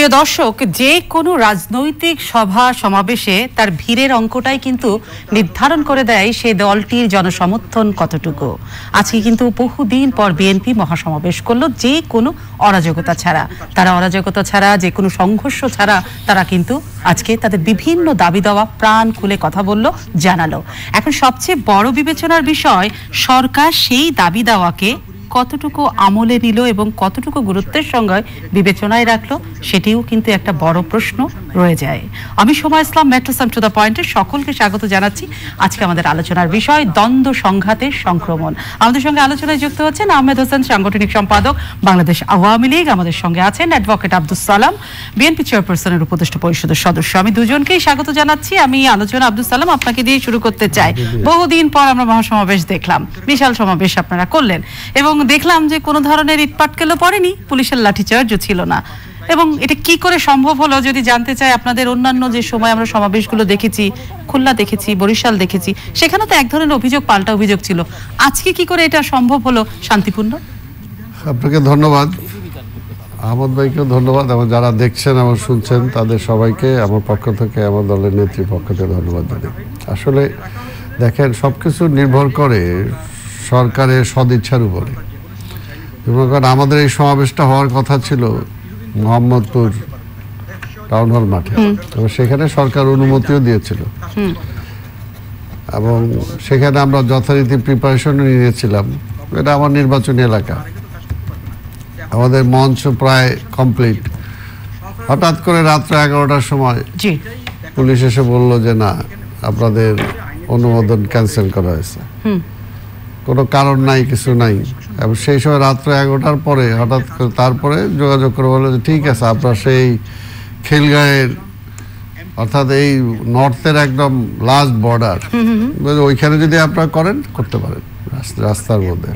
প্রিয় দর্শক, যে কোনো রাজনৈতিক সভা সমাবেশে তার ভিড়ের অঙ্কটাই কিন্তু নির্ধারণ করে দেয় সেই দলটির জনসমর্থন কতটুকু। আজকে কিন্তু বহুদিন পর বিএনপি মহাসমাবেশ করলো যে কোনো অরাজকতা ছাড়া। তারা অরাজকতা ছাড়া, যে কোনো সংঘর্ষ ছাড়া তারা কিন্তু আজকে তাদের বিভিন্ন দাবি দেওয়া প্রাণ খুলে কথা বলল, জানালো। এখন সবচেয়ে বড় বিবেচনার বিষয়, সরকার সেই দাবি দেওয়াকে কতটুকু আমলে নিল এবং কতটুকু গুরুত্বের সঙ্গে বিবেচনায় রাখলো, সেটিও কিন্তু একটা বড় প্রশ্ন রয়ে যায়। আমি সোমা ইসলাম, মেট্রো সাম টু দ্য পয়েন্টে সকলকে স্বাগত জানাচ্ছি। আজকে আমাদের আলোচনার বিষয় দ্বন্দ্ব সংঘাতের সংক্রমণ। আমাদের সঙ্গে আলোচনায় যুক্ত হচ্ছেন আহমেদ হোসেন, সাংগঠনিক সম্পাদক, বাংলাদেশ আওয়ামী লীগ। আমাদের সঙ্গে আছেন অ্যাডভোকেট আব্দুস সালাম, বিএনপি চেয়ারপারসনের উপদেষ্টা পরিষদের সদস্য। আমি দুজনকেই স্বাগত জানাচ্ছি। আমি আলোচনা আব্দুস সালাম আপনাকে দিয়ে শুরু করতে চাই। বহুদিন পর আমরা মহাসমাবেশ দেখলাম, বিশাল সমাবেশ আপনারা করলেন এবং দেখলাম যে কোনো ধরনের ইটপাটকেলও পড়েনি, পুলিশের লাঠিচার্জও ছিল না। এবং এটা কি করে সম্ভব হলো যদি জানতে চাই, আপনাদের অন্যান্য যে সময় আমরা সমাবেশগুলো দেখেছি, খুলনা দেখেছি, বরিশাল দেখেছি, সেখানে তো এক ধরনের অভিযোগ পাল্টা অভিযোগ ছিল। আজকে কি করে এটা সম্ভব হলো শান্তিপূর্ণ? আপনাকে ধন্যবাদ, আহমদ ভাইকেও ধন্যবাদ, এবং যারা দেখছেন এবং শুনছেন তাদের সবাইকে আমার পক্ষ থেকে, আমার দলের নেত্রীর পক্ষ থেকে ধন্যবাদ জানাই। আসলে দেখেন, সবকিছু নির্ভর করে সরকারের সদিচ্ছার উপরে। কারণ আমাদের এই সমাবেশটা হওয়ার কথা ছিল মোহাম্মদপুর টাউন হল মাঠে, এবং সেখানে সরকার অনুমতিও দিয়েছিল এবং সেখানে আমরা যথারীতি প্রিপারেশন নিয়েছিলাম। এটা আমার নির্বাচনী এলাকা, আমাদের মঞ্চ প্রায় কমপ্লিট। হঠাৎ করে রাত্রে 11টার সময় পুলিশ এসে বললো যে না, আপনাদের অনুমোদন ক্যান্সেল করা হয়েছে, কোনো কারণ নাই, কিছু নাই। এবং সেই সময় রাত্রে 11টার পরে হঠাৎ করে তারপরে যোগাযোগ করে বললো যে ঠিক আছে, আপনার সেই খিলগাঁয়ের, অর্থাৎ এই নর্থের একদম লাস্ট বর্ডার, ওইখানে যদি আপনারা করেন, করতে পারেন রাস্তার মধ্যে।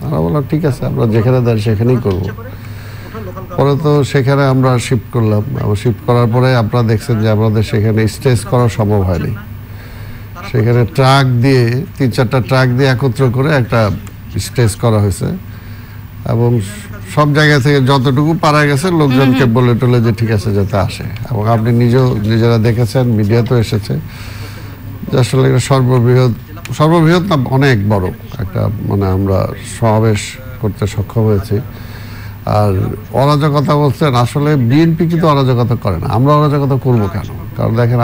আমরা বললাম ঠিক আছে, আমরা যেখানে দেন সেখানেই করবো। পরে তো সেখানে আমরা শিফট করলাম, এবং শিফট করার পরে আপনারা দেখছেন যে আমাদের সেখানে স্টেজ করা সম্ভব হয়নি। সেখানে ট্রাক দিয়ে, 3-4টা ট্রাক দিয়ে একত্র করে একটা স্টেজ করা হয়েছে, এবং সব জায়গা থেকে যতটুকু পারা গেছে লোকজনকে বলে টলে যে ঠিক আছে যাতে আসে। এবং আপনি নিজেরা দেখেছেন, মিডিয়াতেও এসেছে যে আসলে সর্ববৃহৎ না, অনেক বড় একটা আমরা সমাবেশ করতে সক্ষম হয়েছি। আর অরাজকতা বলছেন, আসলে বিএনপি কিন্তু অরাজকতা করে না। আমরা অরাজকতা করবো কেন? কারণ দেখেন,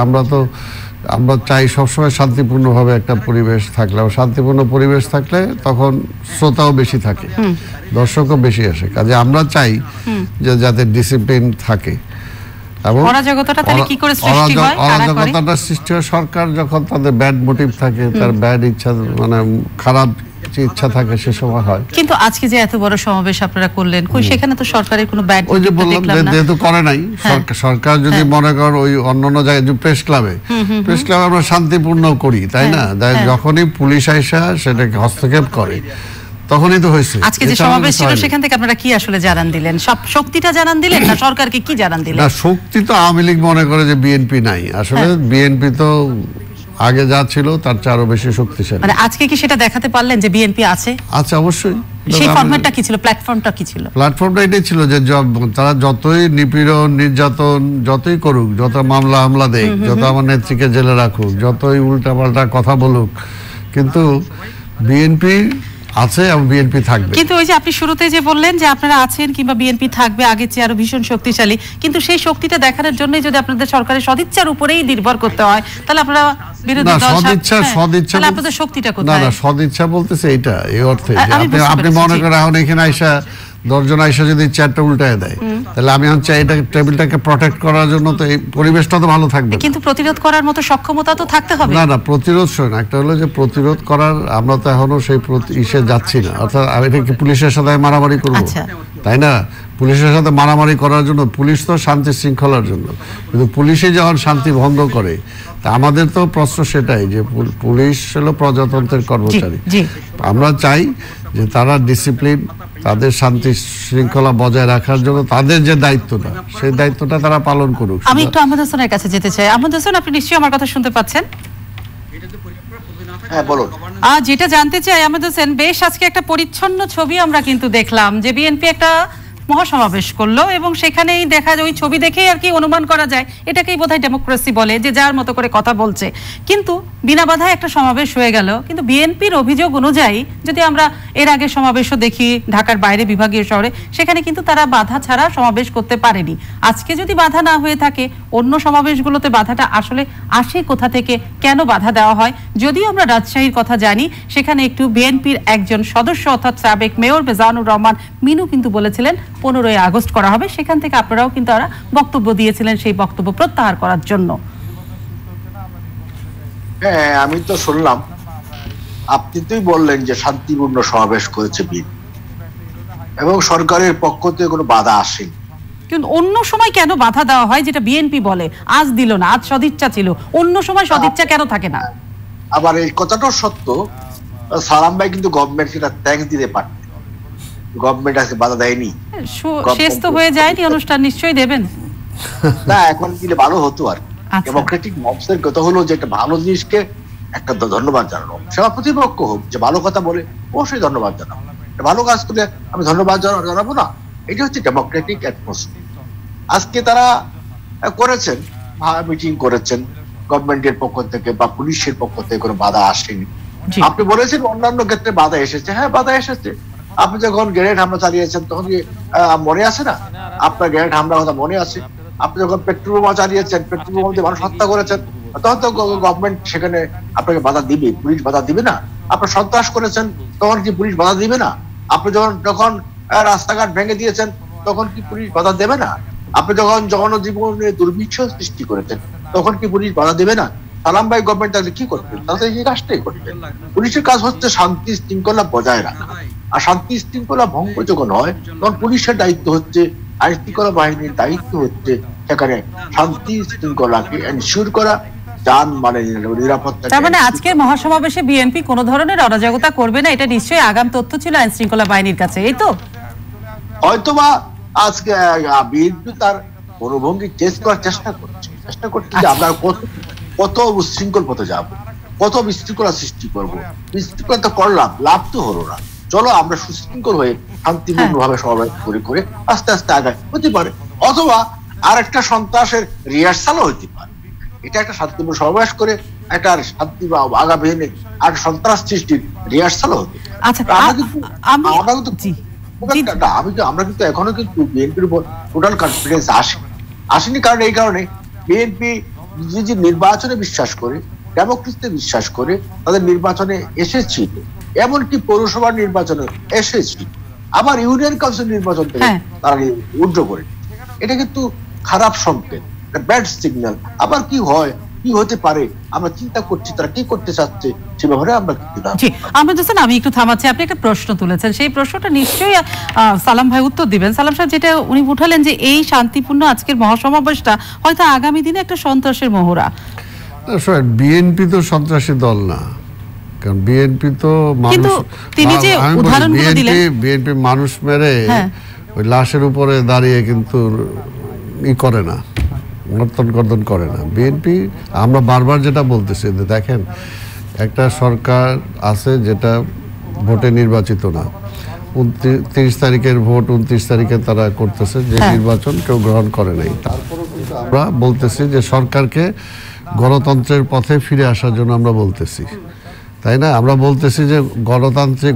আমরা চাই সবসময় শান্তিপূর্ণভাবে একটা পরিবেশ থাকলে, শান্তিপূর্ণ পরিবেশ থাকলে তখন শ্রোতাও বেশি থাকে, দর্শকও বেশি আসে। কাজে আমরা চাই যে যাতে ডিসিপ্লিন থাকে। এবং অরাজকতাটা সৃষ্টি হয় সরকার যখন তাদের ব্যাড মোটিভ থাকে, তার ব্যাড ইচ্ছা, খারাপ ইচ্ছা থাকে, সে সময় হয়। কিন্তু আজকে যে এত বড় সমাবেশ আপনারা করলেন, সেখানে তো সরকারের কোনো ব্যাড, ওই যে বললাম যেহেতু করে নাই সরকার, যদি মনে কর ওই অন্যান্য জায়গায় যে প্রেস ক্লাবে আমরা শান্তিপূর্ণ করি, তাই না? যখনই পুলিশ আইসা সেটাকে হস্তক্ষেপ করে তখনই তো হয়েছে। আজকে যে সমাবেশ ছিল সেখান থেকে আপনারা কি আসলে জানান দিলেন? সব শক্তিটা জানান দিলেন না সরকারকে কি জানান দিলেন? না, শক্তি তো আওয়ামী লীগ মনে করে যে বিএনপি নাই। আসলে বিএনপি তো আগে যা ছিল তার চেয়ে আরো বেশি শক্তিশালী। আজকে কি সেটা দেখাতে পারলেন যে বিএনপি আছে? আচ্ছা, অবশ্যই। সেই ফরম্যাটটা কি ছিল, প্ল্যাটফর্মটা কি ছিল? প্ল্যাটফর্মটা এটাই ছিল যে তারা যতই নিপীড়ন নির্যাতন যতই করুক, যত হামলা দেখ, যত আমার নেত্রীকে জেলে রাখুক, যতই উল্টাপাল্টা কথা বলুক, কিন্তু বিএনপি আছে এবং বিএনপি থাকবে। কিন্তু ওই যে আপনি শুরুতে যে বললেন যে আপনারা আছেন কিংবা বিএনপি থাকবে আগের চেয়ে আরো ভীষণ শক্তিশালী, কিন্তু সেই শক্তিটা দেখানোর জন্য যদি আপনাদের সরকারের সদিচ্ছার উপরেই নির্ভর করতে হয়, তাহলে আপনারা বিরোধী দল, সদিচ্ছা আপনাদের শক্তিটা কোথায়? না, সদিচ্ছা বলতেছে এইটা, এই অর্থে আপনি মনে করেন এখন এখানে আইসা 10 জন আইসা যদি চেয়ারটা উল্টায় দেয়, তাহলে আমি চাই এটা টেবিলটাকে প্রোটেক্ট করার জন্য তো এই পরিবেশটা তো ভালো থাকবে, কিন্তু প্রতিরোধ করার মতো সক্ষমতা তো থাকতে হবে। না, প্রতিরোধ শোন, একটা হলো যে প্রতিরোধ করার, আমরা তো এখনো সেই ইসে যাচ্ছি না। অর্থাৎ আমি এটা কি পুলিশের সাথে মারামারি করবো? তাই না? পুলিশের সাথে মারামারি করার জন্য, পুলিশ তো শান্তি শৃঙ্খলার জন্য, কিন্তু পুলিশে যখন শান্তি ভঙ্গ করে, তা আমাদের তো প্রশ্ন সেটাই যে পুলিশ হলো প্রজাতন্ত্রের কর্মচারী। আমরা চাই যে তারা ডিসিপ্লিন, তাদের শান্তি শৃঙ্খলা বজায় রাখার জন্য তাদের যে দায়িত্বটা, সেই দায়িত্বটা তারা পালন করুক। আমি একটু আহমেদ হোসেনের কাছে যেতে চাই। আহমেদ হোসেন, আপনি নিশ্চয়ই আমার কথা শুনতে পাচ্ছেন? হ্যাঁ, বলুন। যেটা জানতে চাই আহমেদ হোসেন, বেশ আজকে একটা পরিচ্ছন্ন ছবি আমরা কিন্তু দেখলাম যে বিএনপি একটা মহাসমাবেশ করলো এবং সেখানেই দেখা যায়, ওই ছবি দেখেই আর কি অনুমান করা যায় এটাকেই বোধহয় ডেমোক্রেসি বলে, যে যার মতো করে কথা বলছে। কিন্তু বিনা বাধায় একটা সমাবেশ হয়ে গেল। কিন্তু বিএনপির অভিযোগ অনুযায়ী যদি আমরা এর আগে সমাবেশও দেখি ঢাকার বাইরে বিভাগীয় শহরে, সেখানে কিন্তু তারা বাধা ছাড়া সমাবেশ করতে পারেনি। আজকে যদি বাধা না হয়ে থাকে, অন্য সমাবেশগুলোতে বাধাটা আসলে আসে কোথা থেকে, কেন বাধা দেওয়া হয়? যদিও আমরা রাজশাহীর কথা জানি, সেখানে একটু বিএনপির একজন সদস্য অর্থাৎ সাবেক মেয়র মিজানুর রহমান মিনু কিন্তু বলেছিলেন 15ই আগস্ট করা হবে। সেখান থেকে আপনারাও কিন্তু তারা বক্তব্য দিয়েছিলেন সেই বক্তব্য প্রত্যাহার করার জন্য। হ্যাঁ, আমি তো শুনলাম, আপনি তুই বললেন যে শান্তিপূর্ণ সমাবেশ করেছে বিএনপি এবং সরকারের পক্ষ থেকে কোনো বাধা আসেনি। কিন্তু অন্য সময় কেন বাধা দেওয়া হয়, যেটা বিএনপি বলে? আজ দিল না, আজ সদিচ্ছা ছিল, অন্য সময় সদিচ্ছা কেন থাকে না? আবার এই কথাটাও সত্য, সালাম ভাই কিন্তু গভর্নমেন্টকে থ্যাঙ্কস দিতে পারতেন, গভর্নমেন্ট আজকে বাধা দেয়নি। শেষ তো হয়ে যায়নি অনুষ্ঠান, নিশ্চয়ই দেবেন না, এখন দিলে ভালো হতো। আর ডেমোক্রেটিক মঞ্চের কথা হলো যে একটা ভালো জিনিসকে একটা ধন্যবাদ জানানো, সেবা প্রতিপক্ষ হোক যে ভালো কথা বলে অবশ্যই ধন্যবাদ জানাবো, ভালো কাজ করলে আমি ধন্যবাদ জানাবো না? এটা হচ্ছে ডেমোক্রেটিক অ্যাটমসফিয়ার। আজকে তারা করেছেন, মিটিং করেছেন, গভর্নমেন্টের পক্ষ থেকে বা পুলিশের পক্ষ থেকে কোনো বাধা আসেনি। আপনি বলেছেন অন্যান্য ক্ষেত্রে বাধা এসেছে, হ্যাঁ বাধা এসেছে। আপনি যখন গ্রেনেড হামলা চালিয়েছেন তখন কি মনে আছে না? আপনার গ্রেনেড হামলার কথা মনে আছে। আপনি যখন পেট্রোল বোমা চালিয়েছেন, পেট্রোল বোমা দিয়ে মানুষ হত্যা করেছেন, তখন তো গভর্নমেন্ট সেখানে আপনাকে বাধা দিবে, পুলিশ বাধা দিবে না? আপনার সন্ত্রাস করেছেন, তখন কি পুলিশ বাধা দিবে না? আপনি যখন রাস্তাঘাট ভেঙে দিয়েছেন, তখন কি পুলিশ বাধা দেবে না? আপনি যখন জনজীবনে দুর্ভিক্ষ সৃষ্টি করেছেন, তখন কি পুলিশ বাধা দেবে না? সালাম ভাই গভর্নমেন্ট তাহলে কি করবেন? তাহলে এই কাজটাই করবেন। পুলিশের কাজ হচ্ছে শান্তি শৃঙ্খলা বজায় রাখা, আর শান্তি শৃঙ্খলা ভঙ্গ যখন হয় তখন পুলিশের দায়িত্ব হচ্ছে, আইন শৃঙ্খলা বাহিনীর দায়িত্ব হচ্ছে সেখানে শান্তি শৃঙ্খলাকে এনশিওর করা, যান মানে নিরাপত্তা। তার মানে আজকের মহাসমাবেশে বিএনপি কোনো ধরনের অরাজকতা করবে না, এটা নিশ্চয়ই আগাম তথ্য ছিল আইন শৃঙ্খলা বাহিনীর কাছে, এই তো? হয়তোবা আজকে বিএনপি তার মনোভঙ্গি চেঞ্জ করার চেষ্টা করছে যে আমরা কত উচ্ছৃঙ্খল পথে যাব, কত বিশৃঙ্খলা সৃষ্টি করবো। বিশৃঙ্খলা তো করলাম, লাভ তো হলো না। চলো আমরা সুশৃঙ্খল হয়ে শান্তিপূর্ণ ভাবে সমাবেশ করে আস্তে আস্তে আগায়, হতে পারে। অথবা আর একটা সন্ত্রাসের রিহার্সালও হইতে পারে। এটা একটা শান্তিপূর্ণ সমাবেশ করে একটা শান্তি বা আগামী দিনে আর সন্ত্রাস সৃষ্টির রিহার্সালও হতে পারে। আমরা কিন্তু এখনো কিন্তু বিএনপির উপর টোটাল কনফিডেন্স আসেনি। কারণ এই কারণে বিএনপি যে নির্বাচনে বিশ্বাস করে, ডেমোক্রেসিতে বিশ্বাস করে, তাদের নির্বাচনে এসেছিল, এমনকি পৌরসভার নির্বাচনে এসেছিল, আবার ইউনিয়ন কাউন্সিল নির্বাচন থেকে তারা উইথড্র করে। এটা কিন্তু খারাপ সংকেত, ব্যাড সিগন্যাল। আবার কি হয়, কি হতে পারে, আমরা চিন্তা করছি তারা কি করতে চাচ্ছে, সে ব্যাপারে আমরা আমি একটু থামাচ্ছি। আপনি একটা প্রশ্ন তুলেছেন, সেই প্রশ্নটা নিশ্চয়ই সালাম ভাই উত্তর দিবেন। সালাম সাহেব, যেটা উনি উঠালেন যে এই শান্তিপূর্ণ আজকের মহাসমাবেশটা হয়তো আগামী দিনে একটা সন্ত্রাসের মহড়া। বিএনপি তো সন্ত্রাসী দল না, কারণ বিএনপি তো বিএনপি মানুষ মেরে ওই লাশের উপরে দাঁড়িয়ে কিন্তু ই করে না, গর্দন করে না। বিএনপি আমরা বারবার যেটা বলতেছি, দেখেন একটা সরকার আছে যেটা ভোটে নির্বাচিত না, 30 তারিখের ভোট 29 তারিখে তারা করতেছে, যে নির্বাচন কেউ গ্রহণ করে নাই। তারপরে কিন্তু আমরা বলতেছি যে সরকারকে গণতন্ত্রের পথে ফিরে আসার জন্য আমরা বলতেছি, তাই না? আমরা বলতেছি যে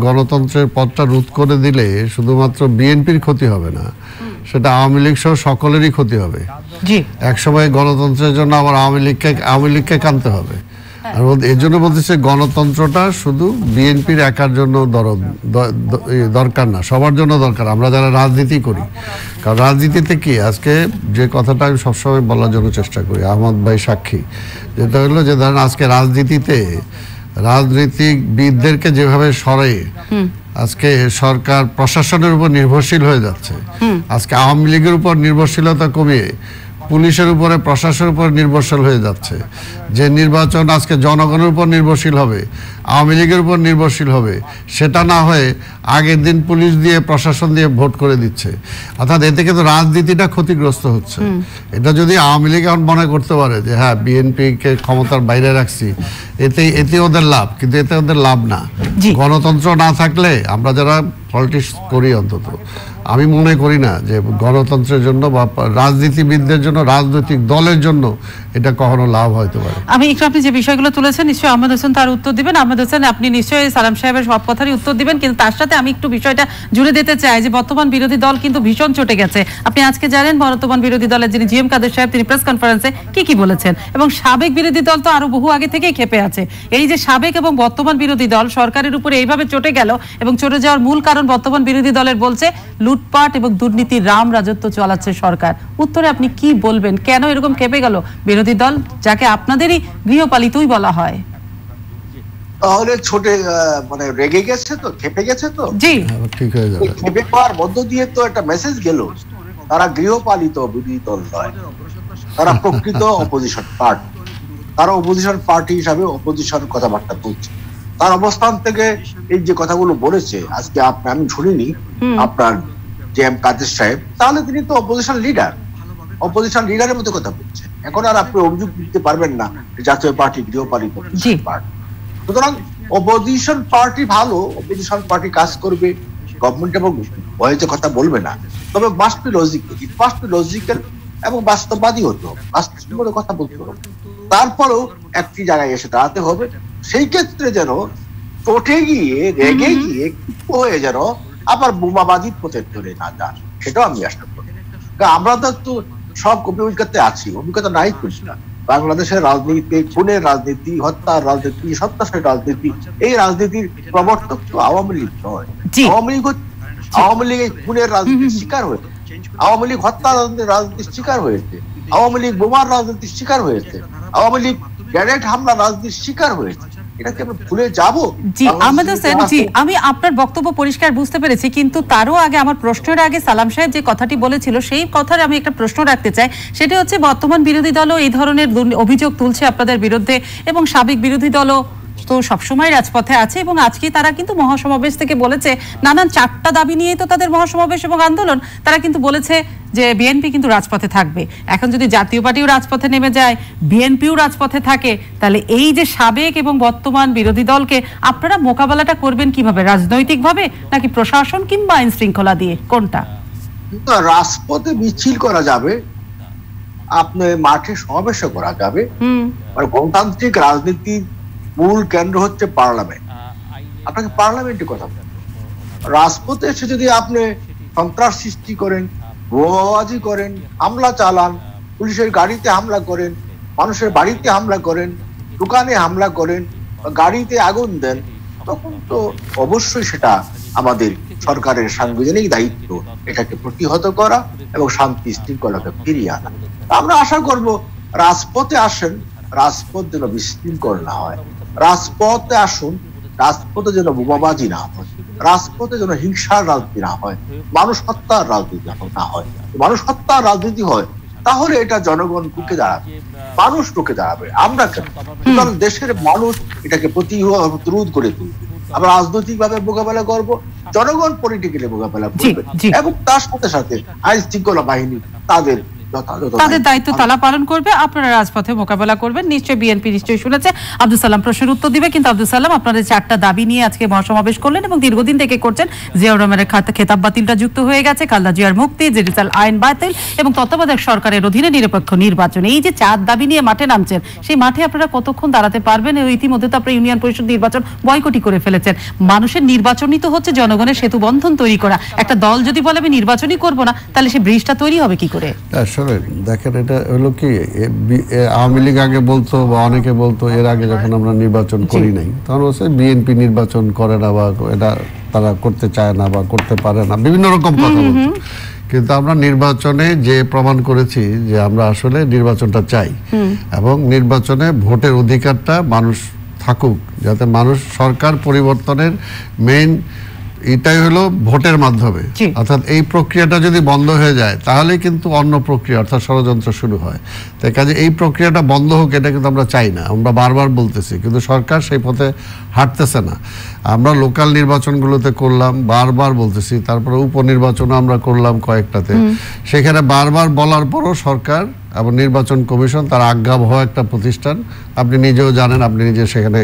গণতন্ত্রের পথটা রোধ করে দিলে শুধুমাত্র বিএনপির ক্ষতি হবে না, সেটা আওয়ামী লীগ সহ সকলেরই ক্ষতি হবে। একসময় গণতন্ত্রের জন্য আবার আওয়ামী লীগকে কানতে হবে। আর এর জন্য বলতেছে গণতন্ত্রটা শুধু বিএনপির একার জন্য দরকার না, সবার জন্য দরকার, আমরা যারা রাজনীতি করি। কারণ রাজনীতিতে কি, আজকে যে কথাটা আমি সবসময় বলার জন্য চেষ্টা করি, আহমদ ভাই সাক্ষী, যেটা হলো যে ধরেন আজকে রাজনীতিবিদদেরকে যেভাবে সরে আজকে সরকার প্রশাসনের উপর নির্ভরশীল হয়ে যাচ্ছে, আজকে আওয়ামী লীগের উপর নির্ভরশীলতা কমিয়ে পুলিশের উপরে, প্রশাসনের উপর নির্ভরশীল হয়ে যাচ্ছে। যে নির্বাচন আজকে জনগণের উপর নির্ভরশীল হবে, আওয়ামী লীগের উপর নির্ভরশীল হবে, সেটা না হয়ে আগের দিন পুলিশ দিয়ে, প্রশাসন দিয়ে ভোট করে দিচ্ছে। অর্থাৎ এতে কিন্তু রাজনীতিটা ক্ষতিগ্রস্ত হচ্ছে। এটা যদি আওয়ামী লীগ এখন মনে করতে পারে যে হ্যাঁ বিএনপিকে ক্ষমতার বাইরে রাখছি, এতে ওদের লাভ, কিন্তু এতে ওদের লাভ না। গণতন্ত্র না থাকলে আমরা যারা পলিটিক্স করি, অন্তত আমি মনে করি না যে গণতন্ত্রের জন্য বা রাজনীতিবিদদের জন্য, রাজনৈতিক দলের জন্য এটা কখনো লাভ হতে পারে। আমি একটু, আপনি যে বিষয়গুলো তুলেছেন নিশ্চয়ই আহমেদ হোসেন তার উত্তর দিবেন। আহমেদ হোসেন, আপনি নিশ্চয়ই সালাম সাহেবের সব কথারই উত্তর দিবেন, কিন্তু তার সাথে আমি একটু বিষয়টা জুড়ে দিতে চাই যে বর্তমান বিরোধী দল কিন্তু ভীষণ চটে গেছে। আপনি আজকে জানেন বর্তমান বিরোধী দলের যিনি জি এম কাদের সাহেব, তিনি প্রেস কনফারেন্সে কি বলেছেন, এবং সাবেক বিরোধী দল তো আরো বহু আগে থেকেই ক্ষেপে আছে। এই যে সাবেক এবং বর্তমান বিরোধী দল সরকারের উপরে এইভাবে চটে গেল, এবং চটে যাওয়ার মূল কারণ বর্তমান বিরোধী দলের বলছে লুটপাট এবং দুর্নীতির রাম রাজত্ব চালাচ্ছে সরকার। উত্তরে আপনি কি বলবেন? কেন এরকম ক্ষেপে গেল বিরোধী দল, যাকে আপনাদেরই গৃহপালিতই বলা হয়? তাহলে ছোটে মানে রেগে গেছে, তো ক্ষেপে গেছে, তো জি ঠিক হয়ে যাবে। ক্ষেপে পাওয়ার মধ্য দিয়ে তো একটা মেসেজ গেল, তারা গৃহপালিত বিরোধী দল নয়, তারা প্রকৃত অপোজিশন পার্টি। তারা অপোজিশন পার্টি হিসাবে অপোজিশন কথাবার্তা বলছে। তার অবস্থান থেকে এই যে কথাগুলো বলেছে আজকে আমি শুনিনি আপনার জি এম কাদের সাহেব, তাহলে তিনি তো অপোজিশন লিডার, অপোজিশন লিডারের মতো কথা বলছেন। এখন আর আপনি অভিযোগ দিতে পারবেন না জাতীয় পার্টি গৃহপালিত পার্টি। সুতরাং অপোজিশন পার্টি ভালো, অপোজিশন পার্টি কাজ করবে, গভর্নমেন্ট এবং ভয়েতে কথা বলবে না, তবে মাস্ট বি লজিক্যাল এবং বাস্তববাদী হতো, বাস্তব কথা বলতে হবে। তারপরেও একটি জায়গায় এসে দাঁড়াতে হবে, সেই ক্ষেত্রে যেন চটে গিয়ে রেগে গিয়ে হয়ে যেন আবার বোমাবাজির পথে চলে না যান, সেটাও আমি আশা করি। আমরা তো সব অভিজ্ঞতাতে আছি, অভিজ্ঞতা নাই করি না। বাংলাদেশের রাজনীতি, খুনের রাজনীতি, হত্যার রাজনীতি, সন্ত্রাসের রাজনীতি, এই রাজনীতির প্রবর্তক তো আওয়ামী লীগ নয়। আওয়ামী লীগ খুনের রাজনীতির শিকার হয়েছে, আওয়ামী লীগ হত্যা রাজনীতির শিকার হয়েছে, আওয়ামী লীগ বোমার রাজনীতির শিকার হয়েছে, আওয়ামী লীগ গ্যারেট হামলা রাজনীতির শিকার হয়েছে। এটাকে আমরা ভুলে যাব? জি আহমেদ হোসেন, জি আমি আপনার বক্তব্য পরিষ্কার বুঝতে পেরেছি, কিন্তু তারও আগে আমার প্রশ্নের আগে সালাম সাহেব যে কথাটি বলেছিল সেই কথার আমি একটা প্রশ্ন রাখতে চাই। সেটা হচ্ছে বর্তমান বিরোধী দলও এই ধরনের অভিযোগ তুলছে আপনাদের বিরুদ্ধে, এবং সাবেক বিরোধী দলও তো সবসময় রাজপথে আছে, এবং আজকে তারা কিন্তু মহাসমাবেশ থেকে বলেছে নানান 4টা দাবি নিয়ে তো তাদের মহাসমাবেশ এবং আন্দোলন, তারা কিন্তু বলেছে যে বিএনপি কিন্তু রাজপথে থাকবে। এখন যদি জাতীয় পার্টিও রাজপথে নেমে যায়, বিএনপিও রাজপথে থাকে, তাহলে এই যে সাবেক এবং বর্তমান বিরোধী দলকে আপনারা মোকাবেলাটা করবেন কিভাবে? রাজনৈতিকভাবে নাকি প্রশাসন কিংবা আইন শৃঙ্খলা দিয়ে, কোনটা? রাজপথে মিছিল করা যাবে, আপনি মাঠে সমাবেশ করা যাবে। গণতান্ত্রিক রাজনীতির মূল কেন্দ্র হচ্ছে পার্লামেন্ট। আপনাকে পার্লামেন্টে কথা বলেন। রাজপথে এসে যদি আপনি সন্ত্রাস সৃষ্টি করেন, বোমাবাজি করেন, হামলা চালান, পুলিশের গাড়িতে হামলা করেন, মানুষের বাড়িতে হামলা করেন, দোকানে হামলা করেন, গাড়িতে আগুন দেন, তখন তো অবশ্যই সেটা আমাদের সরকারের সাংবিধানিক দায়িত্ব এটাকে প্রতিহত করা এবং শান্তি শৃঙ্খলাকে ফিরিয়ে আনা। আমরা আশা করব রাজপথে আসেন, রাজপথ যেন বিশৃঙ্খল না হয়, রাজপথে আসুন, রাজপথে যেন বোমাবাজি না হয়, রাজপথে যেন হিংসার রাজনীতি না হয়, মানুষ হত্যার রাজনীতি না হয়। মানুষ হত্যার রাজনীতি হয় তাহলে এটা জনগণ রুখে দাঁড়াবে, মানুষ রুখে দাঁড়াবে, আমরা কেন? কারণ দেশের মানুষ এটাকে প্রতিরোধ করে তুলবে। আমরা রাজনৈতিক ভাবে মোকাবেলা করবো, জনগণ পলিটিক্যালি মোকাবেলা করবে, এবং তার সাথে সাথে আইন শৃঙ্খলা বাহিনী তাদের দায়িত্ব তারা পালন করবে, আপনারা রাজপথে মোকাবেলা করবেন। নিশ্চয়ই বিএনপি নিশ্চয়ই শুনেছে। আব্দুল সালাম প্রশ্নের উত্তর দিবে, কিন্তু আব্দুল সালাম আপনাদের 4টা দাবি নিয়ে আজকে মহাসমাবেশ করলেন এবং দীর্ঘদিন থেকে করছেন। জিয়াউর রহমানের খেতাব বাতিলটা যুক্ত হয়ে গেছে, খালেদা জিয়ার মুক্তি, ডিজিটাল আইন বাতিল এবং তত্ত্বাবধায়ক সরকারের অধীনে নিরপেক্ষ নির্বাচন, এই যে 4 দাবি নিয়ে মাঠে নামছেন, সেই মাঠে আপনারা কতক্ষণ দাঁড়াতে পারবেন? ইতিমধ্যে তো আপনারা ইউনিয়ন পরিষদ নির্বাচন বয়কটই করে ফেলেছেন। মানুষের নির্বাচনই তো হচ্ছে জনগণের সেতু বন্ধন তৈরি করা। একটা দল যদি বলে আমি নির্বাচনই করবো না, তাহলে সেই ব্রিজটা তৈরি হবে কি করে? দেখেন, এটা হলো কি, আওয়ামী লীগ আগে বলতো বা অনেকে বলতো এর আগে যখন আমরা নির্বাচন করি নাই তখন বলছে বিএনপি নির্বাচন করে না, বা এটা তারা করতে চায় না বা করতে পারে না, বিভিন্ন রকম কথা বলতো। কিন্তু আমরা নির্বাচনে যে প্রমাণ করেছি যে আমরা আসলে নির্বাচনটা চাই, এবং নির্বাচনে ভোটের অধিকারটা মানুষ থাকুক, যাতে মানুষ সরকার পরিবর্তনের মেইন এটাই হলো ভোটের মাধ্যমে। অর্থাৎ এই প্রক্রিয়াটা যদি বন্ধ হয়ে যায় তাহলে কিন্তু অন্য প্রক্রিয়া অর্থাৎ ষড়যন্ত্র শুরু হয়। তাই কাজে এই প্রক্রিয়াটা বন্ধ হোক, এটা কিন্তু আমরা চাই না, আমরা বারবার বলতেছি, কিন্তু সরকার সেই পথে হাঁটতেছে না। আমরা লোকাল নির্বাচনগুলোতে করলাম, বারবার বলতেছি, তারপরে উপনির্বাচনও আমরা করলাম কয়েকটাতে, সেখানে বারবার বলার পরও সরকার এবং নির্বাচন কমিশন তার আজ্ঞাবহ একটা প্রতিষ্ঠান, আপনি নিজেও জানেন, আপনি নিজে সেখানে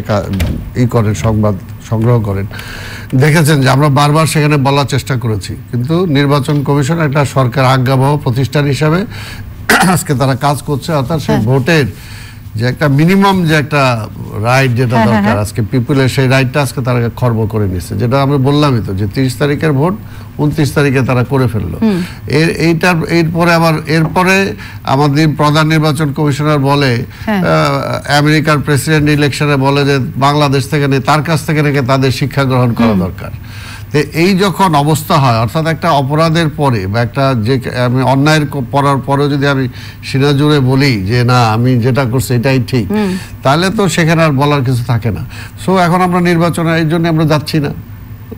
করেন, সংগ্রহ করেন, দেখেছেন যে আমরা বারবার সেখানে বলার চেষ্টা করেছি, কিন্তু নির্বাচন কমিশন একটা সরকার আজ্ঞাবহ প্রতিষ্ঠান হিসাবে আজকে তারা কাজ করছে। অর্থাৎ সেই ভোটের যে একটা মিনিমাম যে একটা রাইট যেটা দরকার আজকে পিপুলের, সেই রাইটটা আজকে তারা খর্ব করে নিচ্ছে, যেটা আমরা বললামই তো যে 30 তারিখের ভোট 29 তারিখে তারা করে ফেললো। এরপরে আমাদের প্রধান নির্বাচন কমিশনার বলে আমেরিকার প্রেসিডেন্ট ইলেকশনে বলে যে বাংলাদেশ থেকে নেই, তার কাছ থেকে নাকি তাদের শিক্ষা গ্রহণ করা দরকার। এই যখন অবস্থা হয়, অর্থাৎ একটা অপরাধের পরে বা একটা যে আমি অন্যায়ের করার পরেও যদি আমি সিনা জুড়ে বলি যে না আমি যেটা করছি এটাই ঠিক, তাহলে তো সেখানে আর বলার কিছু থাকে না। সো এখন আমরা নির্বাচনে এই জন্য আমরা যাচ্ছি না,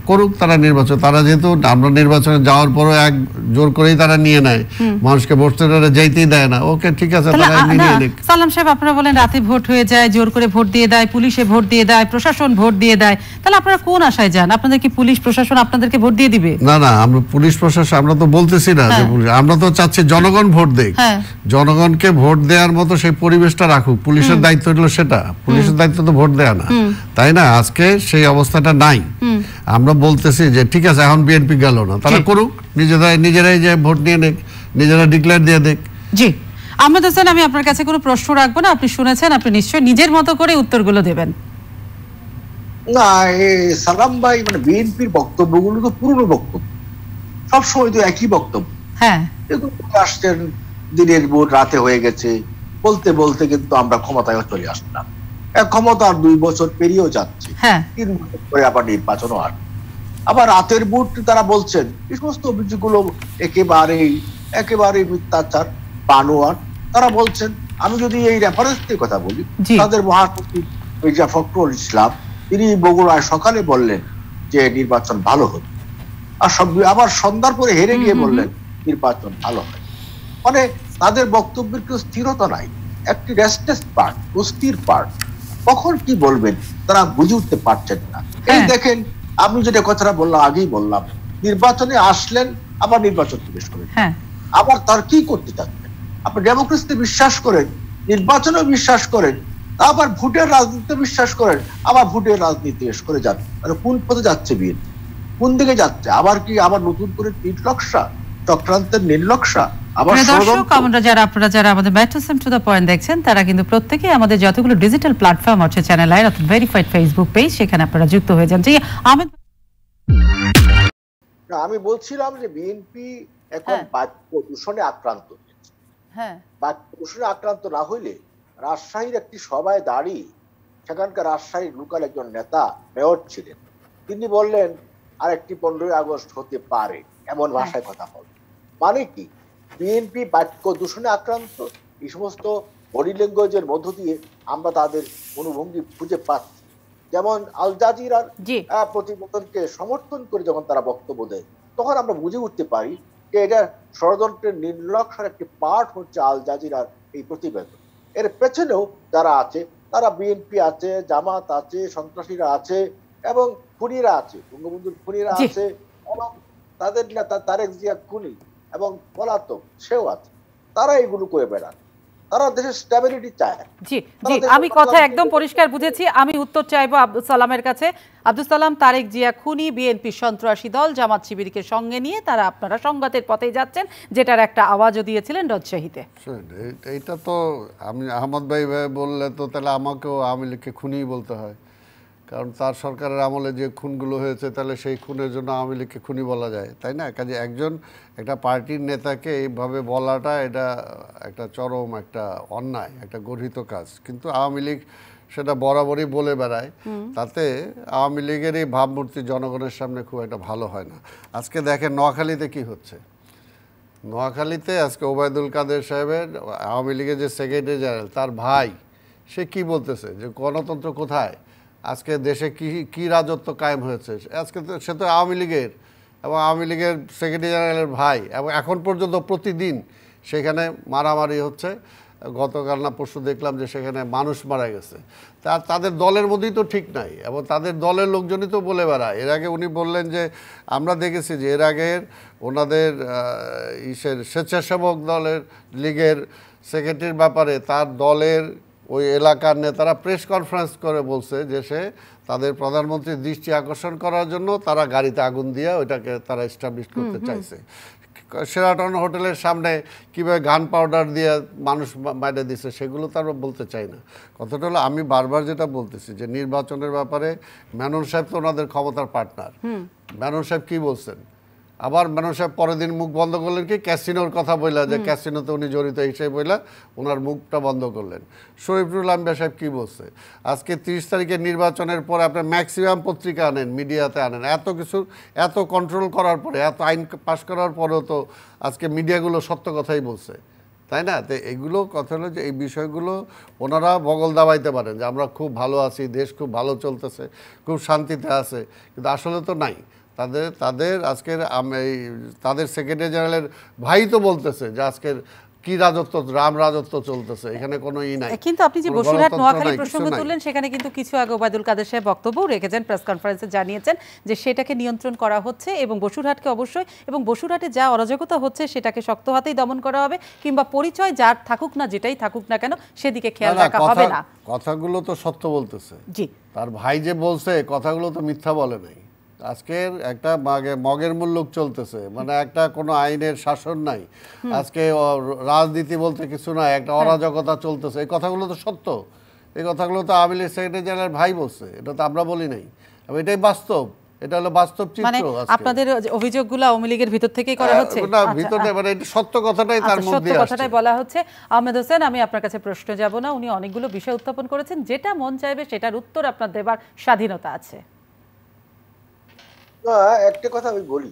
করুক তারা নির্বাচন। তারা যেহেতু আমরা নির্বাচনে যাওয়ার পরও এক জোর করেই তারা নিয়ে নেয়, মানুষকে ভোট যাইতেই দেয় না, ওকে ঠিক আছে তারা নিয়ে নিক। সালাম সাহেব, আপনারা বলেন রাতে ভোট হয়ে যায়, জোর করে ভোট দিয়ে দেয়, পুলিশে ভোট দিয়ে দেয়, প্রশাসন ভোট দিয়ে দেয়, তাহলে আপনারা কোন আশায় যান? আপনাদের কি পুলিশ প্রশাসন আপনাদেরকে ভোট দিয়ে দিবে? না না, আমরা পুলিশ প্রশাসন আমরা তো বলতেছি না যে পুলিশ, আমরা তো চাচ্ছি জনগণ ভোট দেখ, জনগণকে ভোট দেওয়ার মতো সেই পরিবেশটা রাখুক। পুলিশের দায়িত্ব হলো সেটা, পুলিশের দায়িত্ব তো ভোট দেয়া না, তাই না? আজকে সেই অবস্থাটা নাই। আমরা বলতেছি যে ঠিক আছে এখন বিএনপি গেল না, তারা করুক, নিজেরাই যে ভোট নিয়ে নেক, নিজেরা ডিক্লেয়ার দিয়ে দেখ। জি আহমেদ হোসেন, আমি আপনার কাছে কোনো প্রশ্ন রাখবো না, আপনি শুনেছেন, আপনি নিশ্চয়ই নিজের মতো করে উত্তরগুলো দেবেন। না সালাম ভাই, মানে বিএনপির বক্তব্যগুলো তো পুরনো বক্তব্য, সবসময় তো একই বক্তব্য। হ্যাঁ, আসছেন দিনের ভোট রাতে হয়ে গেছে বলতে বলতে কিন্তু আমরা ক্ষমতায় চলে আসলাম। ক্ষমতা আর 2 বছর পেরিয়েও যাচ্ছে, 3 বছর পরে আবার নির্বাচনও আসবে। আবার রাতের ভোট তারা বলছেন, এই সমস্ত অভিযোগগুলো একেবারেই মিথ্যাচার, বানোয়াট। তারা বলছেন, আমি যদি এই রেফারেন্স দিয়ে কথা বলি, তাদের মহাসচিব মির্জা ফখরুল ইসলাম তিনি বগুড়ায় সকালে বললেন যে নির্বাচন ভালো হবে, আর আবার সন্ধ্যার পরে হেরে গিয়ে বললেন নির্বাচন ভালো হয়। মানে তাদের বক্তব্যের কেউ স্থিরতা নাই, একটি রেস্টলেস পার্ট, অস্থির পার্ট। কখন কি বলবেন তারা বুঝে উঠতে পারছেন না। এই দেখেন, আমি যেটা কথাটা বললাম, আগেই বললাম, নির্বাচনে আসলেন আবার নির্বাচন পেশ করেন, আবার তার কি করতে চাচ্ছেন? আপনি ডেমোক্রেসিতে বিশ্বাস করেন, নির্বাচনে বিশ্বাস করেন, আবার ভোটের রাজনীতিতে বিশ্বাস করেন, আবার ভোটের রাজনীতি পেশ করে যান। মানে কোন পথে যাচ্ছে বিএনপি, কোন দিকে যাচ্ছে? আবার কি আবার নতুন করে নির্লক্ষা, চক্রান্তের নির্লক্ষা? আপনারা যারা আমাদের ম্যাটারস টু দ্য পয়েন্ট দেখছেন, তারা কিন্তু প্রত্যেকেই আমাদের যতগুলো ডিজিটাল প্ল্যাটফর্ম আছে, চ্যানেল আই অর্থাৎ ভেরিফাইড ফেসবুক পেজ, সেখানে আপনারা যুক্ত হয়ে যান। আমি বলছিলাম যে বিএনপি এখন বাক্য দূষণে আক্রান্ত। বাক্য দূষণে আক্রান্ত না হইলে রাজশাহীর একটি সভায় দাঁড়িয়ে সেখানকার রাজশাহীর লোকাল একজন নেতা মেয়র ছিলেন, তিনি বললেন আরেকটি 15ই আগস্ট হতে পারে, এমন ভাষায় কথা বলেন। মানে কি, বিএনপি বাক্য দূষণে আক্রান্ত। এই সমস্ত বডি ল্যাঙ্গুয়েজের মধ্য দিয়ে আমরা তাদের অনুভঙ্গি খুঁজে পাচ্ছি। যেমন আল জাজিরার প্রতিবেদনকে সমর্থন করে যখন তারা বক্তব্য দেয়, তখন আমরা বুঝে উঠতে পারি যে এটা ষড়যন্ত্রের নির্লক্ষার একটি পার্ট হচ্ছে আল জাজিরার এই প্রতিবেদন। এর পেছনেও যারা আছে, তারা বিএনপি আছে, জামাত আছে, সন্ত্রাসীরা আছে এবং খুনিরা আছে, বঙ্গবন্ধুর খুনিরা আছে, এবং তাদের নেতা তারেক জিয়া খুনি এবং পলাতক সেও আছে। তারা এগুলো করে বেড়ান, তারা দেশের স্ট্যাবিলিটি চায়। জি জি, আমি কথা একদম পরিষ্কার বুঝেছি। আমি উত্তর চাইবো আব্দুল সালামের কাছে। আব্দুল সালাম, তারেক জিয়া খুনি, বিএনপি সন্ত্রাসী দল, জামাত শিবিরকে সঙ্গে নিয়ে তারা আপনারা সংঘাতের পথেই যাচ্ছেন, যেটার একটা আওয়াজও দিয়েছিলেন রাজশাহীতে। এইটা তো আমি আহমদ ভাই বললে তো তাহলে আমাকেও আওয়ামী লীগকে খুনি বলতে হয়, কারণ তার সরকারের আমলে যে খুনগুলো হয়েছে, তাহলে সেই খুনের জন্য আওয়ামী লীগকে খুনি বলা যায়, তাই না? কাজে একটা পার্টির নেতাকে এইভাবে বলাটা এটা একটা চরম একটা অন্যায়, একটা গর্হিত কাজ। কিন্তু আওয়ামী লীগ সেটা বরাবরই বলে বেড়ায়, তাতে আওয়ামী লীগের এই ভাবমূর্তি জনগণের সামনে খুব একটা ভালো হয় না। আজকে দেখেন নোয়াখালীতে কি হচ্ছে। নোয়াখালীতে আজকে ওবায়দুল কাদের সাহেবের আওয়ামী লীগের যে সেক্রেটারি জেনারেল, তার ভাই, সে কি বলতেছে যে গণতন্ত্র কোথায়, আজকে দেশে কি রাজত্ব কায়েম হয়েছে। আজকে তো সে তো আওয়ামী লীগের, এবং আওয়ামী লীগের সেক্রেটারি জেনারেলের ভাই, এবং এখন পর্যন্ত প্রতিদিন সেখানে মারামারি হচ্ছে। গতকাল না পরশু দেখলাম যে সেখানে মানুষ মারা গেছে। তাদের দলের মধ্যেই তো ঠিক নাই, এবং তাদের দলের লোকজনই তো বলে বেড়ায়। এর আগে উনি বললেন যে আমরা দেখেছি যে এর আগের ওনাদের স্বেচ্ছাসেবক দলের লীগের সেক্রেটারির ব্যাপারে তার দলের ওই এলাকার নেতারা প্রেস কনফারেন্স করে বলছে যে সে তাদের প্রধানমন্ত্রীর দৃষ্টি আকর্ষণ করার জন্য তারা গাড়িতে আগুন দিয়ে ওইটাকে তারা এস্টাবলিশ করতে চাইছে। শেরাটন হোটেলের সামনে কীভাবে গান পাউডার দিয়ে মানুষ মাইরে দিছে সেগুলো তো আমরা বলতে চাই না। কথাটা হলো আমি বারবার যেটা বলতেছি যে নির্বাচনের ব্যাপারে মেনন সাহেব তো ওনাদের ক্ষমতার পার্টনার। মেনন সাহেব কী বলছেন, আবার মেনন সাহেব পরের দিন মুখ বন্ধ করলেন কি ক্যাসিনোর কথা বললা, যে ক্যাসিনোতে উনি জড়িত হিসেবে বললা ওনার মুখটা বন্ধ করলেন। শরীফুল আম্বিয়া সাহেব কী বলছে, আজকে 30 তারিখের নির্বাচনের পরে আপনার ম্যাক্সিমাম পত্রিকা আনেন, মিডিয়াতে আনেন, এত কিছু এত কন্ট্রোল করার পরে, এত আইন পাশ করার পরেও তো আজকে মিডিয়াগুলো সত্য কথাই বলছে, তাই না? তো এগুলো কথা হলো যে এই বিষয়গুলো ওনারা বগল দাবাইতে পারেন যে আমরা খুব ভালো আছি, দেশ খুব ভালো চলতেছে, খুব শান্তিতে আছে, কিন্তু আসলে তো নাই। তাদের আজকের তাদের সেক্রেটারি জেনারেলের ভাই তো বলতেছে যে আজকের কি রাজত্ব, রাম রাজত্ব চলতেছে, এখানে কোনো নাই। কিন্তু আপনি যে বসুরহাট নোয়াখালী প্রসঙ্গ তুললেন, সেখানে কিন্তু কিছু আগে ওবায়দুল কাদের সাহেব বক্তব্য রেখেছেন, প্রেস কনফারেন্সে জানিয়েছেন যে সেটাকে নিয়ন্ত্রণ করা হচ্ছে এবং বসুরহাটকে অবশ্যই, এবং বসুরহাটে যা অরাজকতা হচ্ছে সেটাকে শক্ত হাতেই দমন করা হবে, কিংবা পরিচয় যার থাকুক না, যেটাই থাকুক না কেন সেদিকে খেয়াল রাখা হবে না। কথাগুলো তো সত্য বলতেছে, জি তার ভাই যে বলছে কথাগুলো তো মিথ্যা বলে নাই। আজকের একটা মগের মুল্লুক চলতেছে, মানে একটা কোনো আইনের শাসন নাই, আজকে রাজনীতি বলতে কিছু নাই, একটা অরাজকতা চলতেছে, এই কথাগুলো তো সত্য। এই কথাগুলো তো আওয়ামী লীগ সেক্রেটারি জেনারেল ভাই বলছে, এটা তো আমরা বলি নাই, এটাই বাস্তব, এটা হলো বাস্তব চিত্র। আপনাদের অভিযোগগুলো আওয়ামী লীগের ভিতর থেকেই করা হচ্ছে না, ভিতরে মানে এটা সত্য কথাটাই তার মধ্যে সত্য কথাটাই বলা হচ্ছে। আহমেদ হোসেন, আমি আপনার কাছে প্রশ্ন যাব না, উনি অনেকগুলো বিষয় উত্থাপন করেছেন, যেটা মন চাইবে সেটার উত্তর আপনার দেবার স্বাধীনতা আছে। একটা কথা আমি বলি,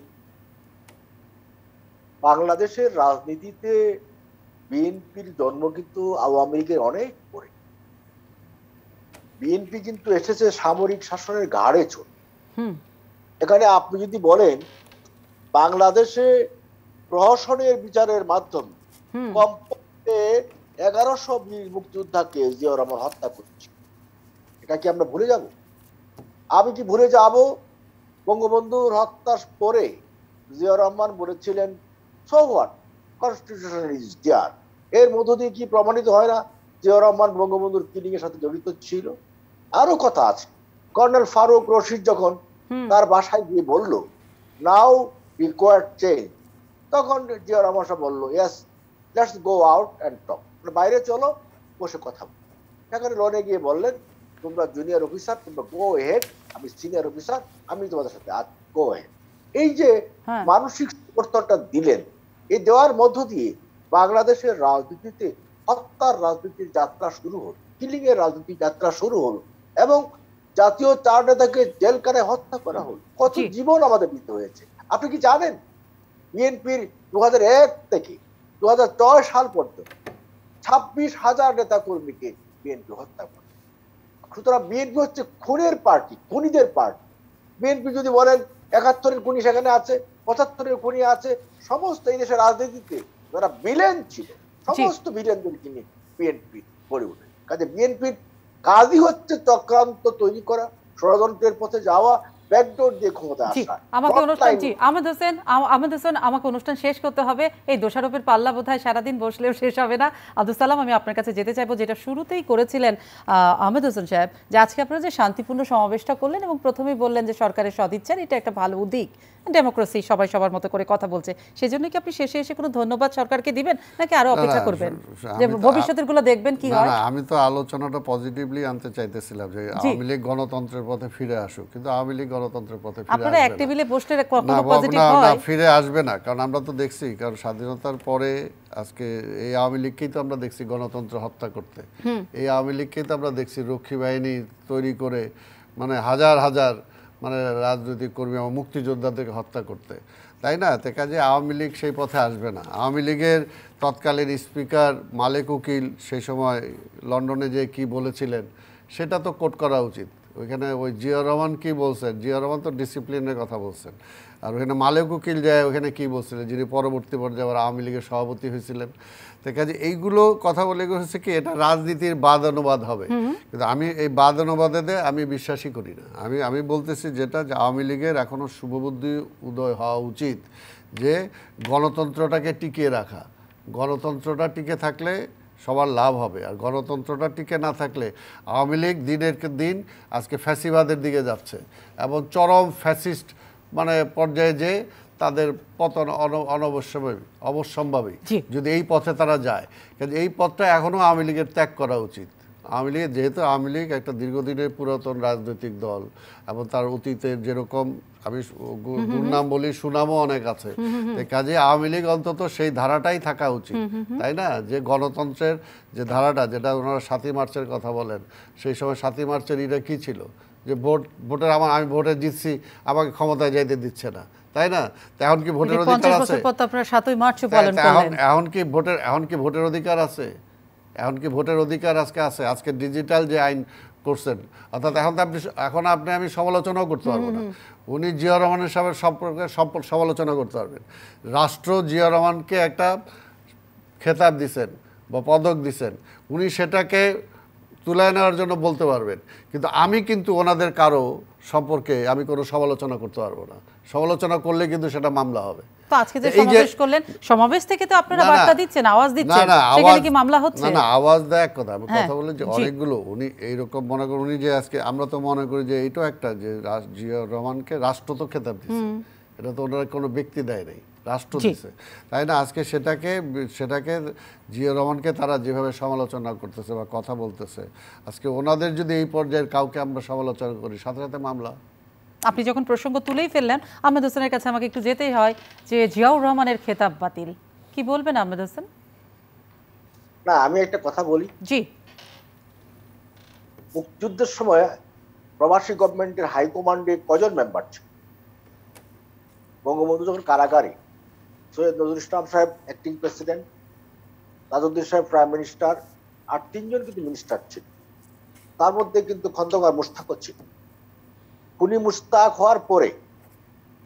বাংলাদেশের রাজনীতিতে বিএনপির জন্ম কিন্তু আওয়ামী লীগের অনেক পরে। বিএনপি কিন্তু এসেছে সামরিক শাসনের ঘাড়ে চড়ে। এখানে আপনি যদি বলেন বাংলাদেশে প্রহসনের বিচারের মাধ্যমে কমপক্ষে 1100 বীর মুক্তিযোদ্ধাকে জিয়াউর রহমান হত্যা করেছে, এটা কি আমরা ভুলে যাব? আমি কি ভুলে যাব বঙ্গবন্ধুর হত্যার পরে জিয়াউর রহমান বলেছিলেন so what, constitution is there. এর মধ্য দিয়ে কি প্রমাণিত হয় না জিয়াউর রহমান বঙ্গবন্ধুর কিলিং এর সাথে জড়িত ছিল? আরো কথা আছে, কর্নেল ফারুক রশিদ যখন তার বাসায় গিয়ে বলল নাও রিকোয়ার্ড চেঞ্জ, তখন জিয়াউর রহমান সাহেব বলল yes let's go out and talk, বাইরে চলো বসে কথা বলো। সেখানে লনে গিয়ে বললেন তোমরা জুনিয়র অফিসার, তোমরা গো হেড, আমি সিনিয়র অফিসার, আমি তোমাদের সাথে গো হেড। এই যে মানসিক সমর্থনটা দিলেন, এই দেওয়ার মধ্য দিয়ে বাংলাদেশের রাজনীতিতে হত্যার রাজনীতির যাত্রা শুরু হলো, কিলিং এর রাজনীতির যাত্রা শুরু হলো, এবং জাতীয় 4 নেতাকে জেলখানায় হত্যা করা হলো। কত জীবন আমাদের দিতে হয়েছে। আপনি কি জানেন বিএনপির 2001 থেকে 2006 সাল পর্যন্ত 26,000 নেতা কর্মীকে বিএনপি হত্যা করে। সুতরাং বিএনপি হচ্ছে খুনের পার্টি, খুনিদের পার্টি। বিএনপি যদি বলেন 71-এর খুনি সেখানে আছে, 75-এর খুনি আছে, সমস্ত এই দেশের রাজনীতিতে যারা ভিলেন ছিল সমস্ত ভিলেনদের কিনে বিএনপি গড়ে ওঠে। কাজে বিএনপির কাজই হচ্ছে চক্রান্ত তৈরি করা, ষড়যন্ত্রের পথে যাওয়া, ব্যাকডোর দিয়ে ক্ষমতা আসা। আমাকে অনুষ্ঠান আহমেদ হোসেন আমাকে অনুষ্ঠান শেষ করতে হবে। এই দোষারোপের পাল্লা বোধহয় সারাদিন বসলেও শেষ হবে না। আব্দুল সালাম, আমি আপনার কাছে যেতে চাইবো, যেটা শুরুতেই করেছিলেন আহমেদ হোসেন সাহেব, যে আজকে আপনারা যে শান্তিপূর্ণ সমাবেশটা করলেন এবং প্রথমেই বললেন যে সরকারের সদিচ্ছার এটা একটা ভালো দিক, ডেমোক্রেসি, সবাই সবার মতো করে কথা বলছে, সেজন্য কি আপনি শেষে এসে কোনো ধন্যবাদ সরকারকে দিবেন নাকি আরো অপেক্ষা করবেন যে ভবিষ্যতের গুলো দেখবেন কি হয়? আমি তো আলোচনাটা পজিটিভলি আনতে চাইতেছিলাম যে আওয়ামী লীগ গণতন্ত্রের পথে ফিরে আসুক, কিন্তু আওয়ামী লীগ গণতন্ত্রের পথে আপনারা এক টেবিলে বসলে কখনো পজিটিভ হয়? ফিরে আসবে না, কারণ আমরা তো দেখছি, কারণ স্বাধীনতার পরে আজকে এই আওয়ামী লীগকেই তো আমরা দেখছি গণতন্ত্র হত্যা করতে, এই আওয়ামী লীগকেই তো আমরা দেখছি রক্ষী বাহিনী তৈরি করে মানে হাজার হাজার মানে রাজনৈতিক কর্মী এবং মুক্তিযোদ্ধাদেরকে হত্যা করতে, তাই না? তো কাজে আওয়ামী লীগ সেই পথে আসবে না। আওয়ামী লীগের তৎকালীন স্পিকার মালেক উকিল সেই সময় লন্ডনে যে কি বলেছিলেন সেটা তো কোট করা উচিত। ওইখানে ওই জিয়াউর রহমান কী বলছেন, জিয়াউর রহমান তো ডিসিপ্লিনের কথা বলছেন, আর ওখানে মালেক উকিল যায় ওখানে কী বলছিলেন, যিনি পরবর্তী পর্যায়ে আবার আওয়ামী লীগের সভাপতি হয়েছিলেন। তো কাজে এইগুলো কথা বলে হচ্ছে কি এটা রাজনীতির বাদ অনুবাদ হবে, কিন্তু আমি এই বাদ অনুবাদে আমি বিশ্বাসই করি না। আমি বলতেছি যেটা, যে আওয়ামী লীগের এখনও শুভবুদ্ধি উদয় হওয়া উচিত যে গণতন্ত্রটাকে টিকিয়ে রাখা। গণতন্ত্রটা টিকে থাকলে সবার লাভ হবে। আর গণতন্ত্রটা টিকে না থাকলে আওয়ামী লীগ দিনের দিন আজকে ফ্যাসিবাদের দিকে যাচ্ছে এবং চরম ফ্যাসিস্ট মানে পর্যায়ে যে তাদের পতন অবশ্যম্ভাবী যদি এই পথে তারা যায়। কিন্তু এই পথটা এখনও আওয়ামী লীগের ত্যাগ করা উচিত। আওয়ামী লীগের যেহেতু আওয়ামী লীগ একটা দীর্ঘদিনের পুরাতন রাজনৈতিক দল এবং তার অতীতের যেরকম আমি দুর্নাম বলি সুনামও অনেক আছে, কাজে আওয়ামী লীগ অন্তত সেই ধারাটাই থাকা উচিত, তাই না? যে গণতন্ত্রের যে ধারাটা, যেটা ওনারা 7ই মার্চের কথা বলেন, সেই সময় 7ই মার্চের এটা কী ছিল যে ভোটের আমি ভোটে জিতছি, আমাকে ক্ষমতায় যাইতে দিচ্ছে না, তাই না? এখন কি ভোটের অধিকার আছে? এখন কি ভোটের অধিকার আছে? এখন কি ভোটের অধিকার আজকে আছে? আজকে ডিজিটাল যে আইন করছেন, অর্থাৎ এখন আমি সমালোচনাও করতে পারবো না। উনি জিয়া রহমানের সাহেবের সম্পর্কে সমালোচনা করতে পারবেন। রাষ্ট্র জিয়া রহমানকে একটা খেতাব দিছেন বা পদক দিছেন, উনি সেটাকে তুলায় নেওয়ার জন্য বলতে পারবেন, কিন্তু আমি কিন্তু ওনাদের কারো সম্পর্কে আমি কোনো সমালোচনা করতে পারবো না। সমালোচনা করলে কিন্তু সেটা মামলা হবে। তো আজকে যে সমাবেশ করলেন, সমাবেশ থেকে তো আপনারা বার্তা দিচ্ছেন, আওয়াজ দিচ্ছেন, সেখানে কি মামলা হচ্ছে? না আওয়াজ দেয় এক কথা, আমি কথা বলি যে অনেকগুলো উনি এইরকম মনে করেন, উনি যে আজকে আমরা তো মনে করি যে এইটাও একটা যে জিয়া রহমানকে রাষ্ট্র তো খেতাব দিচ্ছে, এটা তো ওনার কোনো ব্যক্তি দেয় নাই, রাষ্ট্র দিচ্ছে, তাই না? আজকে সেটাকে জিয়া রহমানকে তারা যেভাবে সমালোচনা করতেছে বা কথা বলতেছে, আজকে ওনাদের যদি এই পর্যায়ের কাউকে আমরা সমালোচনা করি, সাথে সাথে মামলা। আপনি যখন প্রসঙ্গ তুলেই ফেললেন, আহমেদ হোসেনের কাছে আমাকে একটু যেতেই হয় যে জিয়াউর রহমানের খেতাব বাতিল, কি বলবেন আহমেদ হোসেন? না, আমি একটা কথা বলি। জি, মুক্তিযুদ্ধের সময় প্রবাসী গভর্নমেন্টের হাইকমান্ডে কজন মেম্বার ছিল? বঙ্গবন্ধু যখন কারাগারে, সৈয়দ নজরুল ইসলাম সাহেব অ্যাক্টিং প্রেসিডেন্ট, তাজউদ্দিন সাহেব প্রাইম মিনিস্টার, আর 3 জন কিন্তু মিনিস্টার ছিল। তার মধ্যে কিন্তু খন্দকার মুশতাকও ছিল। উনি মুশতাক হওয়ার পরে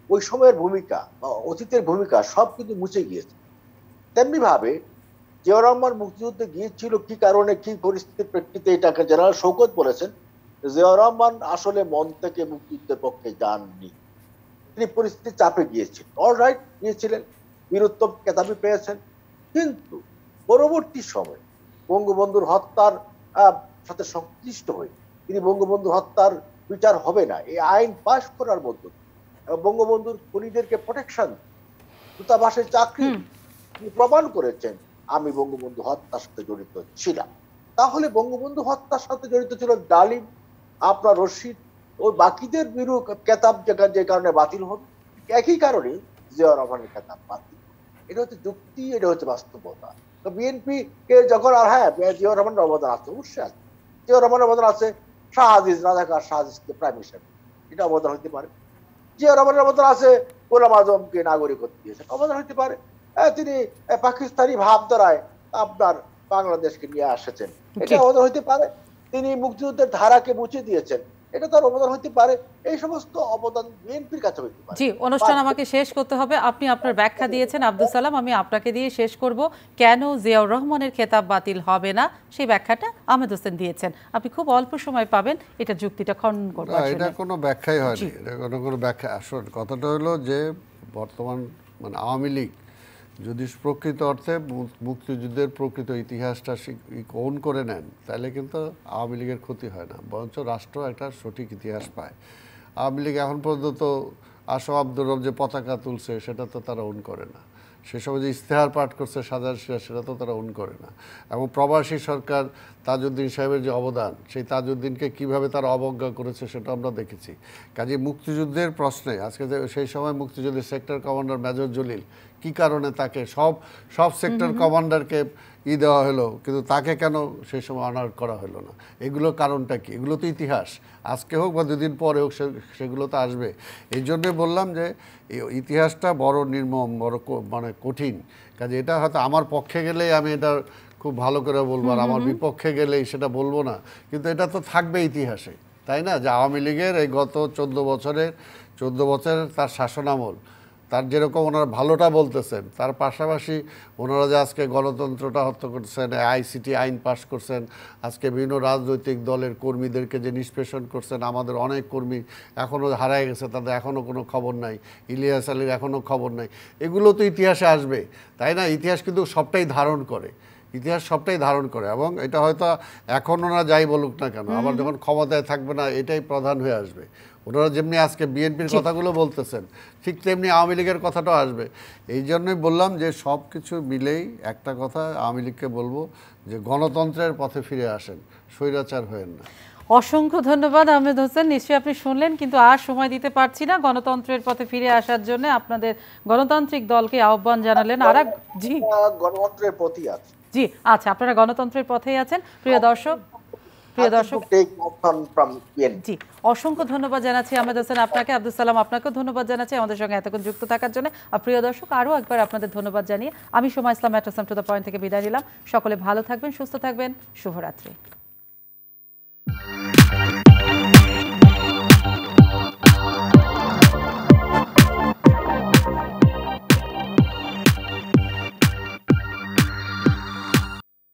ওই সময়ের ভূমিকা বা অতীতের ভূমিকা সব কিন্তু মুছে গিয়েছে। তেমনি ভাবে জিয়াউর রহমান মুক্তিযুদ্ধে গিয়েছিল কি কারণে, কি পরিস্থিতির প্রেক্ষিতে, এটাকে জেনারেল শওকত বলেছেন জিয়াউর রহমান আসলে মন থেকে মুক্তিযুদ্ধের পক্ষে যাননি, তিনি পরিস্থিতির চাপে গিয়েছিলেন। অলরাইট, গিয়েছিলেন, বীরোত্তম খেতাবি পেয়েছেন, কিন্তু পরবর্তী সময় বঙ্গবন্ধুর হত্যার সাথে সংশ্লিষ্ট হয়ে তিনি বঙ্গবন্ধু হত্যার বিচার হবে না এই আইন পাশ করার মধ্যে এবং বঙ্গবন্ধুর খুনিদেরকে প্রোটেকশন, দূতাবাসের চাকরি প্রমাণ করেছেন আমি বঙ্গবন্ধু হত্যার সাথে জড়িত ছিলাম। তাহলে বঙ্গবন্ধু হত্যার সাথে জড়িত ছিল ডালিম, আপনার রশিদ ও বাকিদের বিরুদ্ধে খেতাব যে কারণে বাতিল হবে, একই কারণে জিয়াউর রহমানের খেতাব বাতিল। এটা হচ্ছে যুক্তি, এটা হচ্ছে বাস্তবতা। তো বিএনপি কে যখন, আর হ্যাঁ, জিয়াউর রহমানের অবদান আছে, অবশ্যই আছে, জিয়াউর রহমানের অবদান আছে। শাহ আজিজ, রাজাকার শাহ আজিজকে প্রাইম মিনিস্টার, এটা অবদান হতে পারে। জিয়াউর রহমানের অবদান আছে গোলাম আজমকে নাগরিকত্ব দিয়েছেন, অবদান হতে পারে। তিনি পাকিস্তানি ভাবধারায় আপনার বাংলাদেশকে নিয়ে এসেছেন, এটা অবদান হতে পারে। তিনি মুক্তিযুদ্ধের ধারাকে মুছে দিয়েছেন, এটা তার অবদান হতে পারে। এই সমস্ত অবদান বিএনপির কাছে হতে পারে। জি, অনুষ্ঠান আমাকে শেষ করতে হবে। আপনি আপনার ব্যাখ্যা দিয়েছেন আব্দুল সালাম, আমি আপনাকে দিয়ে শেষ করব। কেন জিয়াউর রহমানের খেতাব বাতিল হবে না সেই ব্যাখ্যাটা আহমেদ হোসেন দিয়েছেন। আপনি খুব অল্প সময় পাবেন এটা যুক্তিটা খণ্ডন করবার জন্য। এটা কোনো ব্যাখ্যাই হয়নি, এটা কোনো ব্যাখ্যা। আসল কথাটা হলো যে বর্তমান মানে আওয়ামী লীগ যদি প্রকৃত অর্থে মুক্তিযুদ্ধের প্রকৃত ইতিহাসটা ওন করে নেন, তাহলে কিন্তু আওয়ামী লীগের ক্ষতি হয় না, বরঞ্চ রাষ্ট্র একটা সঠিক ইতিহাস পায়। আওয়ামী লীগ এখন পর্যন্ত আশরাফ আব্দুর রব যে পতাকা তুলছে সেটা তো তারা ওন করে না, সেসব যে ইশতেহার পাঠ করছে সাজার সেটা তো তারা ওন করে না। এবং প্রবাসী সরকার তাজউদ্দিন সাহেবের যে অবদান, সেই তাজউদ্দিনকে কিভাবে তারা অবজ্ঞা করেছে সেটা আমরা দেখেছি। কাজে মুক্তিযুদ্ধের প্রশ্নে আজকে যে সেই সময় মুক্তিযুদ্ধের সেক্টর কমান্ডার মেজর জলিল কি কারণে তাকে সব সেক্টর কমান্ডারকে দেওয়া হলো, কিন্তু তাকে কেন সেই সময় অনার করা হলো না? এগুলো কারণটা কি? এগুলো তো ইতিহাস, আজকে হোক বা 2 দিন পরে হোক সেগুলো তো আসবে। এই জন্যে বললাম যে ইতিহাসটা বড় নির্মম, বড় মানে কঠিন। কাজে এটা হয়তো আমার পক্ষে গেলেই আমি এটা খুব ভালো করে বলবো, আর আমার বিপক্ষে গেলেই সেটা বলবো না, কিন্তু এটা তো থাকবে ইতিহাসে, তাই না? যে আওয়ামী লীগের এই গত 14 বছরের তার শাসনামল, তার যেরকম ওনারা ভালোটা বলতেছেন, তার পাশাপাশি ওনারা যে আজকে গণতন্ত্রটা হত্যা করছেন, আইসিটি আইন পাশ করছেন, আজকে বিভিন্ন রাজনৈতিক দলের কর্মীদেরকে যে নিষ্পেষণ করছেন, আমাদের অনেক কর্মী এখনও হারায় গেছে, তাদের এখনও কোনো খবর নাই, ইলিয়াস আলীর এখনও খবর নাই, এগুলো তো ইতিহাসে আসবে, তাই না? ইতিহাস কিন্তু সবটাই ধারণ করে, ইতিহাস সবটাই ধারণ করে, এবং এটা হয়তো এখন ওনারা যাই বলুক না কেন, আবার যখন ক্ষমতায় থাকবে না এটাই প্রধান হয়ে আসবে। ওনারা যেমনি আজকে বিএনপির কথাগুলো বলতেছেন, ঠিক তেমনি আওয়ামী লীগের কথাটাও আসবে। এই জন্যই বললাম যে সব কিছু মিলেই একটা কথা আওয়ামী লীগকে বলবো যে গণতন্ত্রের পথে ফিরে আসেন, স্বৈরাচার হয়েন না। অসংখ্য ধন্যবাদ আহমেদ হোসেন। নিশ্চয়ই আপনি শুনলেন, কিন্তু আর সময় দিতে পারছি না। গণতন্ত্রের পথে ফিরে আসার জন্য আপনাদের গণতান্ত্রিক দলকে আহ্বান জানালেন। আর জি, গণতন্ত্রের প্রতি আছে। জি, আচ্ছা, আপনারা গণতন্ত্রের পথেই আছেন। প্রিয় দর্শক, জি, অসংখ্য ধন্যবাদ জানাচ্ছি আহমেদ হোসেন আপনাকে, আব্দুল সালাম আপনাকেও ধন্যবাদ জানাচ্ছি আমাদের সঙ্গে এতক্ষণ যুক্ত থাকার জন্য। আর প্রিয় দর্শক, আরও একবার আপনাদের ধন্যবাদ জানিয়ে আমি সোমা ইসলাম টু দ্য পয়েন্ট থেকে বিদায় নিলাম। সকলে ভালো থাকবেন, সুস্থ থাকবেন, শুভরাত্রি।